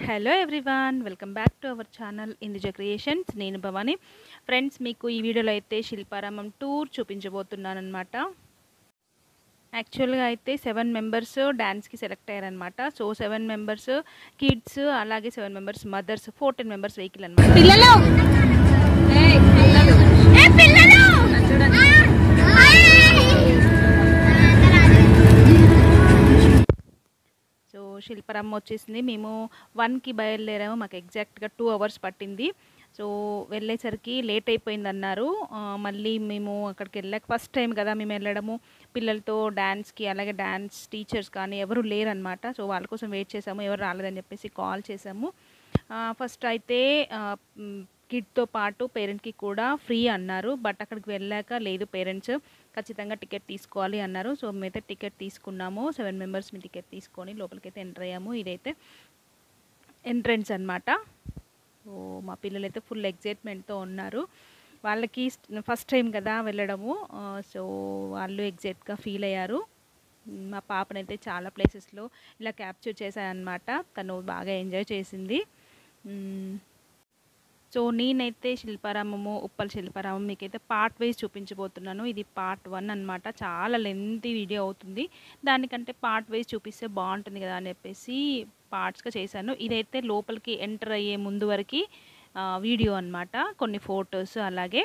Hello everyone, welcome back to our channel Induja creations. నేను Bhavani. Friends, మీకు ఈ వీడియోలో అయితే శిల్పారామం టూర్ చూపించబోతున్నాను అనమాట. యాక్చువల్గా అయితే 7 మెంబర్స్ డ్యాన్స్కి సెలెక్ట్ అయ్యారనమాట. సో 7 మెంబర్స్ కిడ్స్, అలాగే 7 మెంబర్స్ మదర్స్, 14 మెంబర్స్ వెహికల్ అనమాట. సో శిల్పారామం వచ్చేసింది. మేము 1కి బయలుదేరాము. మాకు ఎగ్జాక్ట్గా 2 అవర్స్ పట్టింది. సో వెళ్ళేసరికి లేట్ అయిపోయింది అన్నారు. మళ్ళీ మేము అక్కడికి వెళ్ళాక ఫస్ట్ టైం కదా మేము వెళ్ళడము, పిల్లలతో డ్యాన్స్కి, అలాగే డ్యాన్స్ టీచర్స్ కానీ ఎవరు లేరనమాట. సో వాళ్ళ కోసం వెయిట్ చేసాము, ఎవరు రాలేదని చెప్పేసి కాల్ చేసాము. ఫస్ట్ అయితే కిడ్తో పాటు పేరెంట్కి కూడా ఫ్రీ అన్నారు. బట్ అక్కడికి వెళ్ళాక లేదు, పేరెంట్స్ ఖచ్చితంగా టికెట్ తీసుకోవాలి అన్నారు. సో మేమైతే టికెట్ తీసుకున్నాము. 7 మెంబర్స్ని టికెట్ తీసుకొని లోపలికైతే ఎంటర్ అయ్యాము. ఇదైతే ఎంట్రన్స్ అనమాట. సో మా పిల్లలైతే ఫుల్ ఎగ్జైట్మెంట్తో ఉన్నారు. వాళ్ళకి ఫస్ట్ టైం కదా వెళ్ళడము. సో వాళ్ళు ఎగ్జైట్గా ఫీల్ అయ్యారు. మా పాపనైతే చాలా ప్లేసెస్లో ఇలా క్యాప్చర్ చేశానమాట. తను బాగా ఎంజాయ్ చేసింది. సో నేనైతే శిల్పారామము, ఉప్పల్ శిల్పారామం మీకైతే పార్ట్ వైజ్ చూపించబోతున్నాను. ఇది పార్ట్ 1 అనమాట. చాలా లెంతీ వీడియో అవుతుంది. దానికంటే పార్ట్ వైజ్ చూపిస్తే బాగుంటుంది కదా అని చెప్పేసి పార్ట్స్గా చేశాను. ఇదైతే లోపలికి ఎంటర్ అయ్యే ముందు వరకు వీడియో అనమాట. కొన్ని ఫొటోస్, అలాగే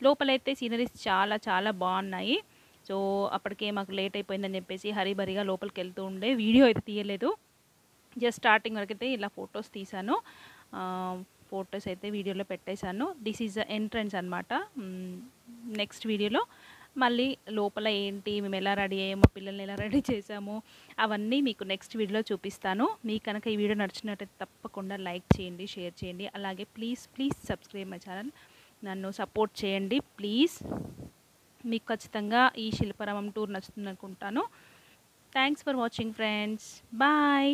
లోపలైతే సీనరీస్ చాలా చాలా బాగున్నాయి. సో అప్పటికే మాకు లేట్ అయిపోయిందని చెప్పేసి హరీబరీగా లోపలికి వెళ్తూ ఉండే, వీడియో అయితే తీయలేదు. జస్ట్ స్టార్టింగ్ వరకు అయితే ఇలా ఫొటోస్ తీశాను. ఫొటోస్ అయితే వీడియోలో పెట్టేశాను. దిస్ ఈజ్ ద ఎంట్రన్స్ అనమాట. నెక్స్ట్ వీడియోలో మళ్ళీ లోపల ఏంటి, మేము ఎలా రెడీ అయ్యాము, మా పిల్లల్ని ఎలా రెడీ చేసాము, అవన్నీ మీకు నెక్స్ట్ వీడియోలో చూపిస్తాను. మీకు కనుక ఈ వీడియో నచ్చినట్టయితే తప్పకుండా లైక్ చేయండి, షేర్ చేయండి. అలాగే ప్లీజ్ సబ్స్క్రైబ్ మై ఛానల్. నన్ను సపోర్ట్ చేయండి ప్లీజ్. మీకు ఖచ్చితంగా ఈ శిల్పారామం టూర్ నచ్చుతుంది అనుకుంటాను. Thanks for watching friends. Bye.